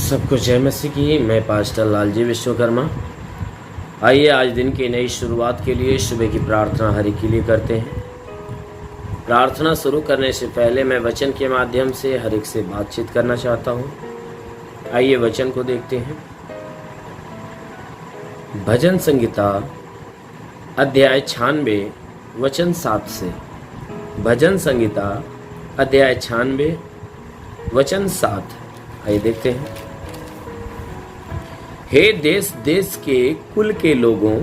सबको जय मसीह की। मैं पास्टर लालजी विश्वकर्मा। आइए आज दिन की नई शुरुआत के लिए सुबह की प्रार्थना हरि के लिए करते हैं। प्रार्थना शुरू करने से पहले मैं वचन के माध्यम से हर एक से बातचीत करना चाहता हूँ। आइए वचन को देखते हैं। भजन संहिता अध्याय 96 वचन 7 से। भजन संहिता अध्याय 96 वचन 7। आइए देखते हैं। हे देश देश के कुल के लोगों,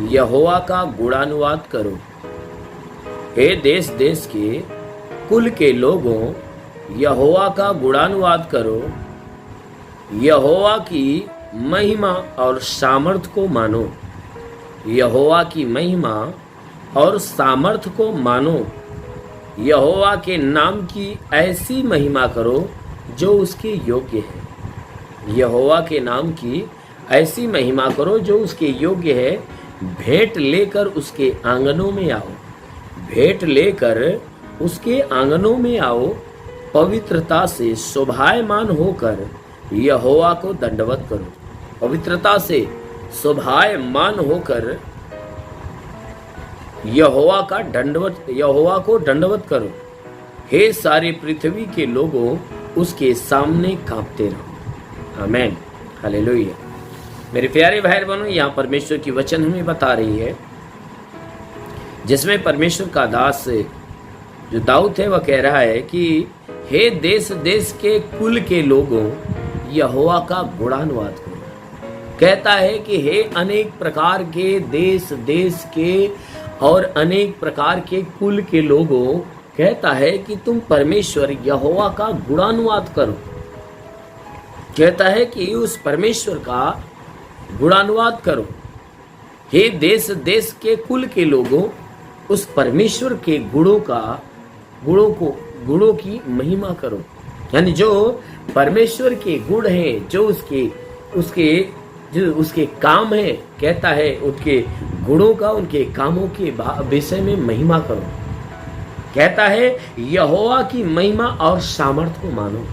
यहोवा का गुणानुवाद करो। हे देश देश के कुल के लोगों, यहोवा का गुणानुवाद करो। यहोवा की महिमा और सामर्थ को मानो। यहोवा की महिमा और सामर्थ को मानो। यहोवा के नाम की ऐसी महिमा करो जो उसके योग्य है। यहोवा के नाम की ऐसी महिमा करो जो उसके योग्य है। भेंट लेकर उसके आंगनों में आओ। भेंट लेकर उसके आंगनों में आओ। पवित्रता से शोभायमान होकर यहोवा को दंडवत करो। पवित्रता से शोभायमान होकर यहोवा को दंडवत करो। हे सारी पृथ्वी के लोगों, उसके सामने कांपते रहो। आमेन, हालेलुया। मेरे प्यारे भाई बहनों, यहाँ परमेश्वर की वचन हमें बता रही है, जिसमें परमेश्वर का दास जो दाऊद है वह कह रहा है कि हे देश देश के कुल के लोगों, यहोवा का गुणानुवाद करो। कहता है कि हे अनेक प्रकार के देश देश के और अनेक प्रकार के कुल के लोगों, कहता है कि तुम परमेश्वर यहोवा का गुणानुवाद करो। कहता है कि उस परमेश्वर का गुणानुवाद करो। हे देश देश के कुल के लोगों, उस परमेश्वर के गुणों की महिमा करो। यानी जो परमेश्वर के गुण हैं, जो उसके काम है, कहता है उनके गुणों का, उनके कामों के विषय में महिमा करो। कहता है यहोवा की महिमा और सामर्थ को मानो।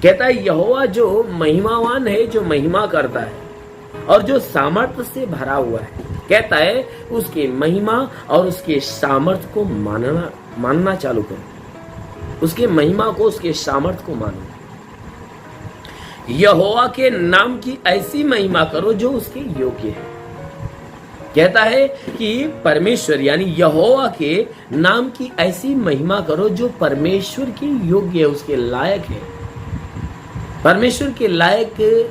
कहता है यहोवा जो महिमावान है, जो महिमा करता है और जो सामर्थ्य से भरा हुआ है, कहता है उसकी महिमा और उसके सामर्थ्य को मानना चालू करो। उसके महिमा को, उसके सामर्थ्य को मानो। यहोवा के नाम की ऐसी महिमा करो जो उसके योग्य है। कहता है कि परमेश्वर यानी यहोवा के नाम की ऐसी महिमा करो जो परमेश्वर के योग्य है, उसके लायक है। परमेश्वर के लायक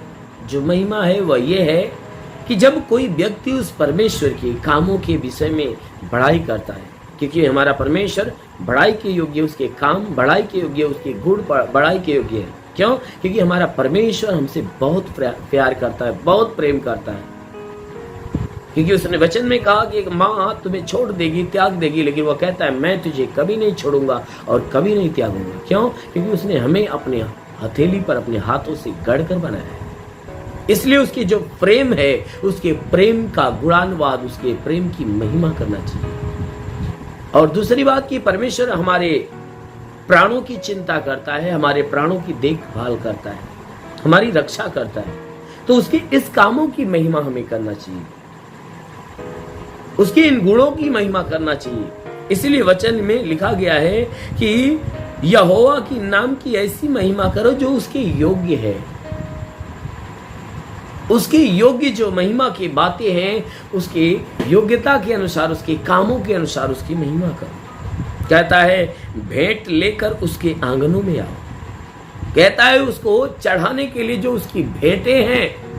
जो महिमा है वह यह है कि जब कोई व्यक्ति उस परमेश्वर के कामों के विषय में बड़ाई करता है, क्योंकि हमारा परमेश्वर बड़ाई के योग्य, उसके काम बड़ाई के योग्य, उसके गुण बड़ाई के योग्य है। क्यों? क्योंकि हमारा परमेश्वर हमसे बहुत प्यार करता है, बहुत प्रेम करता है। क्योंकि उसने वचन में कहा कि एक माँ तुम्हें छोड़ देगी, त्याग देगी, लेकिन वह कहता है मैं तुझे कभी नहीं छोड़ूंगा और कभी नहीं त्यागूंगा। क्यों? क्योंकि उसने हमें अपने हथेली पर अपने हाथों से गढ़कर बनाया है। इसलिए उसकी जो प्रेम है, उसके प्रेम का गुणानुवाद, उसके प्रेम की महिमा करना चाहिए। और दूसरी बात कि परमेश्वर हमारे प्राणों की चिंता करता है, हमारे प्राणों की देखभाल करता है, हमारी रक्षा करता है। तो उसके इस कामों की महिमा हमें करना चाहिए, उसके इन गुणों की महिमा करना चाहिए। इसलिए वचन में लिखा गया है कि यहोवा की नाम की ऐसी महिमा करो जो उसके योग्य है। उसके योग्य जो महिमा की बातें हैं, उसके योग्यता के अनुसार, उसके कामों के अनुसार उसकी महिमा करो। कहता है भेंट लेकर उसके आंगनों में आओ। कहता है उसको चढ़ाने के लिए जो उसकी भेंटें हैं,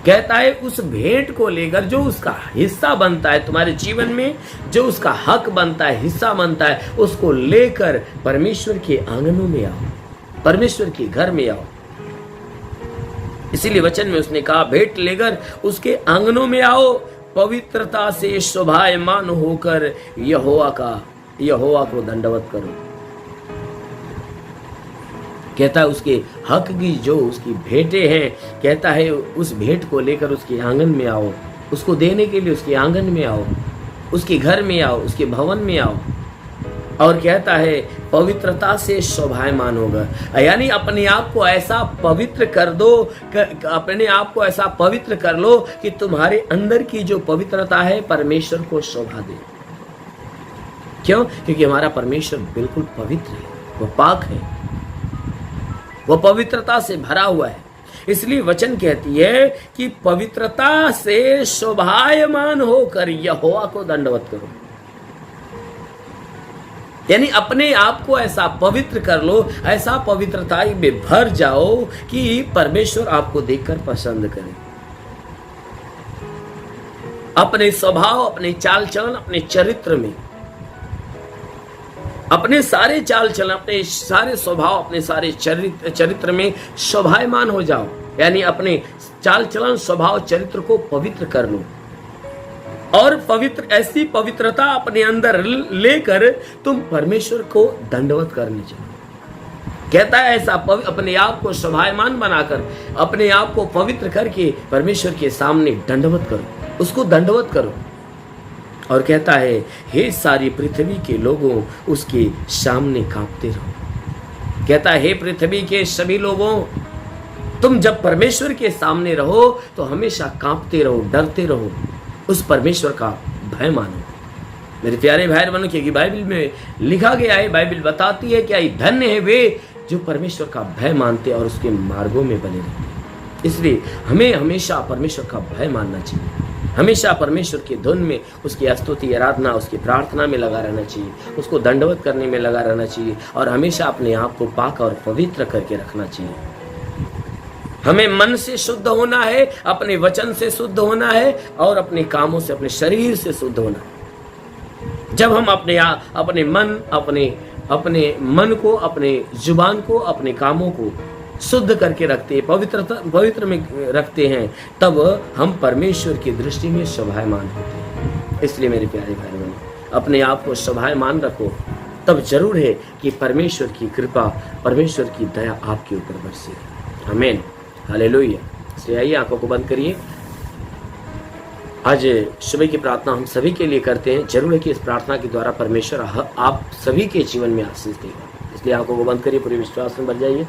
कहता है उस भेंट को लेकर जो उसका हिस्सा बनता है तुम्हारे जीवन में, जो उसका हक बनता है, हिस्सा बनता है, उसको लेकर परमेश्वर के आंगनों में आओ, परमेश्वर के घर में आओ। इसीलिए वचन में उसने कहा भेंट लेकर उसके आंगनों में आओ। पवित्रता से शोभायमान होकर यहोवा को दंडवत करो। कहता है उसके हक की जो उसकी भेंटें हैं, कहता है उस भेंट को लेकर उसके आंगन में आओ। उसको देने के लिए उसके आंगन में आओ, उसके घर में आओ, उसके भवन में आओ। और कहता है पवित्रता से शोभायमान होगा, यानी अपने आप को ऐसा पवित्र कर दो, अपने आप को ऐसा पवित्र कर लो कि तुम्हारे अंदर की जो पवित्रता है परमेश्वर को शोभा दे। क्यों? क्योंकि हमारा परमेश्वर बिल्कुल पवित्र है, वो पाक है, वो पवित्रता से भरा हुआ है। इसलिए वचन कहती है कि पवित्रता से शोभायमान होकर यहोवा को दंडवत करो, यानी अपने आप को ऐसा पवित्र कर लो, ऐसा पवित्रता में भर जाओ कि परमेश्वर आपको देखकर पसंद करे। अपने स्वभाव, अपने चाल चलन, अपने चरित्र में, अपने सारे चाल चलन, अपने सारे स्वभाव, अपने सारे चरित्र में शोभायमान हो जाओ, यानी अपने चाल चलन, स्वभाव, चरित्र को पवित्र कर लो और पवित्र, ऐसी पवित्रता अपने अंदर लेकर तुम परमेश्वर को दंडवत करने चलो। कहता है ऐसा अपने आप को शोभायमान बनाकर, अपने आप को पवित्र करके परमेश्वर के सामने दंडवत करो, उसको दंडवत करो। और कहता है हे सारी पृथ्वी के लोगों उसके सामने कांपते रहो। कहता है हे पृथ्वी के सभी लोगों, तुम जब परमेश्वर के सामने रहो तो हमेशा कांपते रहो, डरते रहो, उस परमेश्वर का भय मानो। मेरे प्यारे भाई बहनों, क्योंकि बाइबल में लिखा गया है, बाइबल बताती है क्या धन्य है वे जो परमेश्वर का भय मानते और उसके मार्गों में बने रहते हैं। इसलिए हमें हमेशा परमेश्वर का भय मानना चाहिए, हमेशा परमेश्वर की धुन में, उसकी स्तुति, आराधना, उसकी प्रार्थना में लगा रहना चाहिए, उसको दंडवत करने में लगा रहना चाहिए और हमेशा अपने आप को पाक और पवित्र करके रखना चाहिए। हमें मन से शुद्ध होना है, अपने वचन से शुद्ध होना है और अपने कामों से, अपने शरीर से शुद्ध होना है। जब हम अपने मन को, अपने जुबान को, अपने कामों को शुद्ध करके रखते हैं, पवित्र में रखते हैं, तब हम परमेश्वर की दृष्टि में शोभायमान होते हैं। इसलिए मेरे प्यारे भाई बहनों, अपने आप को शोभायमान रखो, तब जरूर है कि परमेश्वर की कृपा, परमेश्वर की दया आपके ऊपर बरसेगी। आमीन, हालेलुया। इसलिए आइए आंखों को बंद करिए। आज सुबह की प्रार्थना हम सभी के लिए करते हैं। जरूर है कि इस प्रार्थना के द्वारा परमेश्वर आप सभी के जीवन में आशीष देगा। इसलिए आंखों को बंद करिए, पूरे विश्वास में भर जाइए।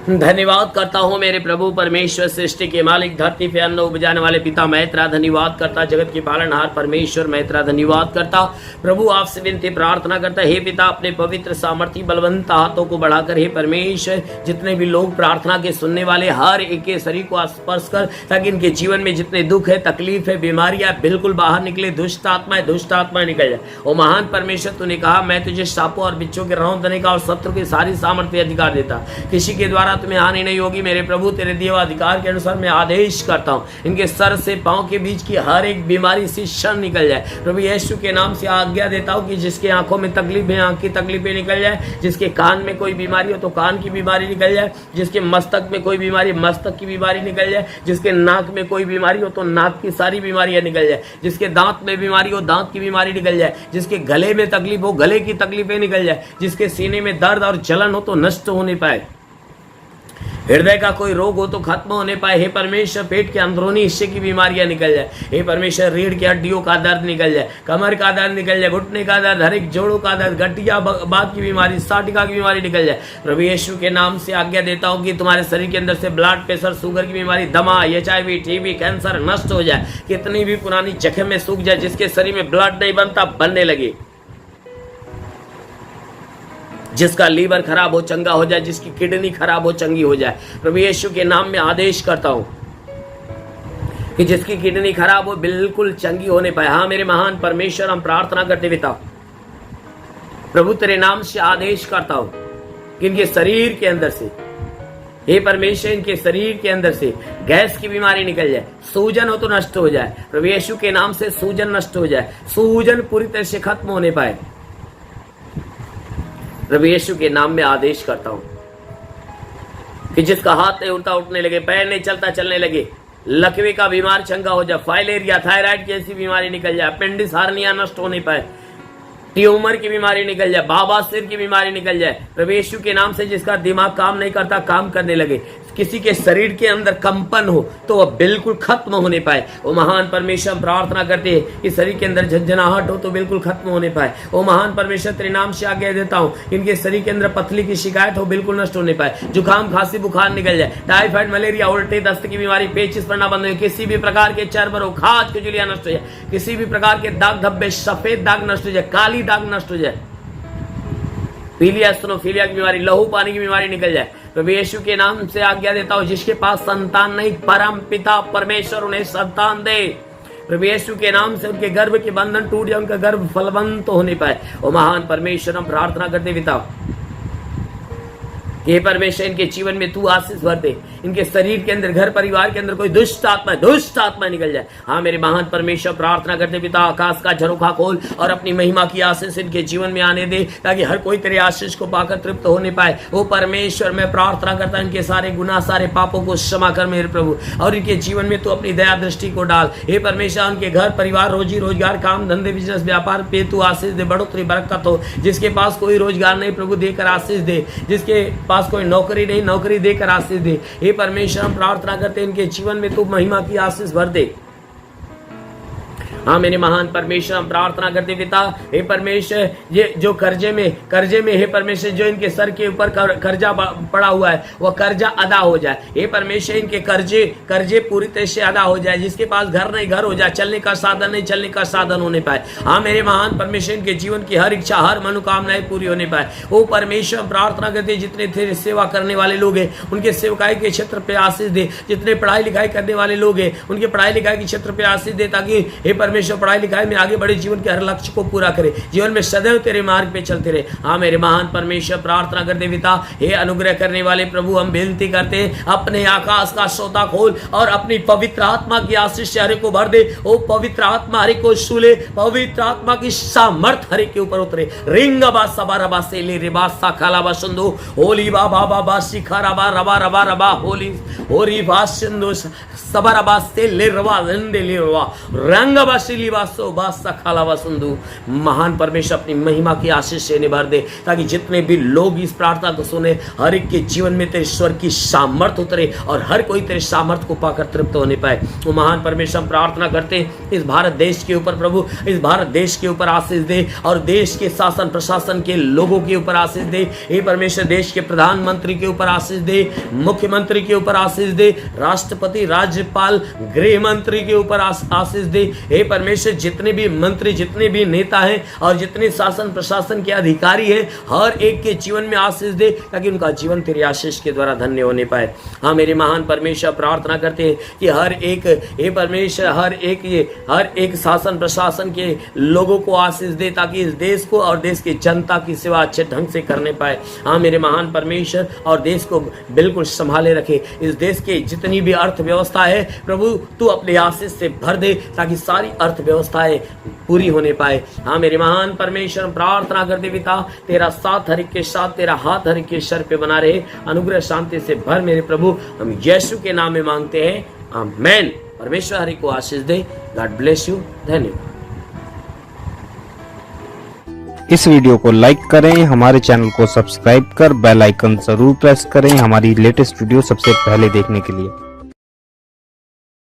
धन्यवाद करता हूँ मेरे प्रभु परमेश्वर, सृष्टि के मालिक, धरती पे अन्न उपजाने वाले पिता, मैं तेरा धन्यवाद करता। जगत के पालनहार परमेश्वर, मैं तेरा धन्यवाद करता। प्रभु आपसे विनती प्रार्थना करता, हे पिता अपने पवित्र सामर्थ्य बलवंत हाथों को बढ़ाकर, हे परमेश्वर जितने भी लोग प्रार्थना के सुनने वाले, हर एक के शरीर को स्पर्श कर, ताकि इनके जीवन में जितने दुख है, तकलीफ है, बीमारियां बिल्कुल बाहर निकले, दुष्ट आत्माएं निकल जाए। ओ महान परमेश्वर, तूने कहा मैं तुझे सांपों और बिच्छों के रौंदने का और शत्रु की सारी सामर्थ्य अधिकार देता, किसी के द्वारा तुम्हें हानि नहीं होगी। मेरे प्रभु तेरे दिए अधिकार के अनुसार मैं आदेश करता हूँ, इनके सर से पांव के बीच की हर एक बीमारी से क्षण निकल जाए। प्रभु यीशु के नाम से आज्ञा देता हूँ कि जिसके आंखों में तकलीफ है, आंख की तकलीफें निकल जाए। जिसके कान में कोई बीमारी हो तो कान की बीमारी निकल जाए। जिसके मस्तक में कोई बीमारी, मस्तक की बीमारी निकल जाए। जिसके नाक में कोई बीमारी हो तो नाक की सारी बीमारियां निकल जाए। जिसके दांत में बीमारी हो, दांत की बीमारी निकल जाए। जिसके गले में तकलीफ हो, गले की तकलीफें निकल जाए। जिसके सीने में दर्द और जलन हो तो नष्ट होने पाए। हृदय का कोई रोग हो तो खत्म होने पाए। हे परमेश्वर पेट के अंदरूनी हिस्से की बीमारियां निकल जाए। हे परमेश्वर रीढ़ की हड्डियों का दर्द निकल जाए, कमर का दर्द निकल जाए, घुटने का दर्द, हर एक जोड़ों का दर्द, गठिया बात की बीमारी, साटिका की बीमारी निकल जाए। प्रभु यीशु के नाम से आज्ञा देता हूं कि तुम्हारे शरीर के अंदर से ब्लड प्रेशर, शुगर की बीमारी, दमा, HIV, TB, कैंसर नष्ट हो जाए। कितनी भी पुरानी जख्म में सूख जाए, जिसके शरीर में ब्लड नहीं बनता बनने लगे। जिसका लीवर खराब हो चंगा हो जाए, जिसकी किडनी खराब हो चंगी हो जाए। प्रभु यीशु के नाम में आदेश करता हूं कि जिसकी किडनी खराब हो बिल्कुल चंगी होने पाए। हाँ मेरे महान परमेश्वर, हम प्रार्थना करते पिता, प्रभु तेरे नाम से आदेश करता हूं कि इनके शरीर के अंदर से, हे परमेश्वर इनके शरीर के अंदर से गैस की बीमारी निकल जाए। सूजन हो तो नष्ट हो जाए। प्रभु यीशु के नाम से सूजन नष्ट हो जाए, सूजन पूरी तरह से खत्म होने पाए। प्रभु यीशु के नाम में आदेश करता हूं कि जिसका हाथ नहीं उठता उठने लगे, पैर नहीं चलता चलने लगे, लकवे का बीमार चंगा हो जाए, फाइलेरिया, थायराइड की ऐसी बीमारी निकल जाए, अपेंडिक्स, हार्निया नष्ट होने पाए, ट्यूमर की बीमारी निकल जाए, बाबा सिर की बीमारी निकल जाए। प्रभु यीशु के नाम से जिसका दिमाग काम नहीं करता काम करने लगे, किसी के शरीर के अंदर कंपन हो तो वह बिल्कुल खत्म होने पाए। वो महान परमेश्वर हम प्रार्थना करते हैं कि शरीर के अंदर झंझनाहट हो तो बिल्कुल खत्म होने पाए। वो महान परमेश्वर तेरे नाम से आज्ञा देता हूँ, इनके शरीर के अंदर पथली की शिकायत हो बिल्कुल नष्ट होने पाए। जुकाम खांसी बुखार निकल जाए, टाइफाइड मलेरिया उल्टे दस्त की बीमारी पेचिश पड़ना बंद हो, किसी भी प्रकार के चर्म रोग खाज खुजलियां नष्ट हो जाए, किसी भी प्रकार के दाग धब्बे सफेद दाग नष्ट हो जाए, काली दाग नष्ट हो जाए, पीलिया स्टोनोफिलिया की बीमारी लहू पानी की बीमारी निकल जाए। प्रभु यीशु के नाम से आज्ञा देता हूं, जिसके पास संतान नहीं परम पिता परमेश्वर उन्हें संतान दे। प्रभु यीशु के नाम से उनके गर्भ के बंधन टूट जाए, उनका गर्भ फलवंत होने पाए। ओ महान परमेश्वर हम प्रार्थना करते पिता, हे परमेश्वर इनके जीवन में तू आशीष भर दे, इनके शरीर के अंदर घर परिवार के अंदर कोई दुष्ट आत्मा निकल जाए। हाँ मेरे महान परमेश्वर प्रार्थना करते पिता, आकाश का झरोखा खोल और अपनी महिमा की आशीष इनके जीवन में आने दे, ताकि हर कोई तेरे आशीष को पाकर तृप्त होने पाए। वो परमेश्वर मैं प्रार्थना करता इनके सारे गुनाह सारे पापों को क्षमा कर मेरे प्रभु, और इनके जीवन में तू अपनी दया दृष्टि को डाल। हे परमेश्वर उनके घर परिवार रोजी रोजगार काम धंधे बिजनेस व्यापार पे तू आशीष दे, बढ़ोतरी बरकत हो। जिसके पास कोई रोजगार नहीं प्रभु देकर आशीष दे, जिसके पास कोई नौकरी नहीं नौकरी देकर आशीष दे। हे परमेश्वर हम प्रार्थना करते हैं इनके जीवन में तू महिमा की आशीष भर दे। हाँ मेरे महान परमेश्वर हम प्रार्थना करते पिता, हे परमेश्वर ये जो कर्जे में हे परमेश्वर जो इनके सर के ऊपर कर्जा पड़ा हुआ है वह कर्जा अदा हो जाए। हे परमेश्वर इनके कर्जे पूरी तरह से अदा हो जाए। जिसके पास घर नहीं घर हो जाए, चलने का साधन नहीं चलने का साधन होने पाए। हाँ मेरे महान परमेश्वर इनके जीवन की हर इच्छा हर मनोकामनाएं पूरी होने पाए। वो परमेश्वर हम प्रार्थना करते जितने थे सेवा करने वाले लोग हैं उनके सेवकाई के क्षेत्र पे आशीष दे, जितने पढ़ाई लिखाई करने वाले लोग हैं उनके पढ़ाई लिखाई के क्षेत्र पे आशीष दे, ताकि हे परमेश्वर पढ़ाई लिखाई में आगे बढ़े, जीवन के हर लक्ष्य को पूरा करे, जीवन में सदैव तेरे मार्ग पे चलते रहे। हाँ मेरे महान परमेश्वर प्रार्थना करते पिता, हे अनुग्रह करने वाले प्रभु हम विनती करते हैं अपने आकाश का सोता खोल और अपनी पवित्र आत्मा की आशीष हरे को भर दे। ओ पवित्र आत्मा हरे को छूले, पवित्र आत्मा की सामर्थ हरे के ऊपर उतरे। रिंग बा सबा रबा से ले रे बा सा खाला बा संदो होली बा बा बा बा शिखा रबा रबा रबा रबा होली होरी बा सिंधु सबा रबा से ले रवा रंदे ले रवा रंग बा सिली बा सो बा सा खाला बा संदु। महान परमेश्वर अपनी महिमा की आशीष से निभर दे, ताकि जितने भी लोग इस प्रार्थना को सुने हर एक के जीवन में तेरे ईश्वर की सामर्थ उतरे और हर कोई तेरे सामर्थ को पाकर तृप्त होने पाए। वो महान परमेश्वर प्रार्थना करते इस भारत देश के ऊपर प्रभु, इस भारत देश के ऊपर आशीष दे और देश के शासन प्रशासन के लोगों के ऊपर आशीष दे। हे परमेश्वर देश के प्रधानमंत्री के ऊपर आशीष दे, मुख्यमंत्री के ऊपर आशीष दे, राष्ट्रपति राज्यपाल गृह मंत्री के ऊपर आशीष दे। हे परमेश्वर जितने भी मंत्री जितने भी नेता हैं और जितने शासन प्रशासन के अधिकारी हैं हर एक के जीवन में आशीष दे, ताकि उनका जीवन तेरी आशीष के द्वारा धन्य होने पाए। हाँ मेरे महान परमेश्वर प्रार्थना करते हैं कि हर एक हे परमेश्वर हर एक शासन प्रशासन के लोगों को आशीष दे, ताकि इस देश को और देश की जनता की सेवा अच्छे ढंग से करने पाए। हाँ मेरे महान परमेश्वर और देश को बिल्कुल संभाले रखे। इस देश की जितनी भी अर्थव्यवस्था है प्रभु तू अपने आशीष से भर दे, ताकि सारी अर्थव्यवस्थाएं पूरी होने पाए। हाँ मेरे महान परमेश्वर प्रार्थना करते पिता, तेरा साथ हर एक के साथ, तेरा हाथ हर एक के सर पे बना रहे, अनुग्रह शांति से भर मेरे प्रभु, हम यीशु के नाम में मांगते हैं, आमीन। परमेश्वर हर एक को आशीष दे। God bless you. धन्यवाद। इस वीडियो को लाइक करें, हमारे चैनल को सब्सक्राइब कर बेल आइकन जरूर प्रेस करें हमारी लेटेस्ट वीडियो सबसे पहले देखने के लिए।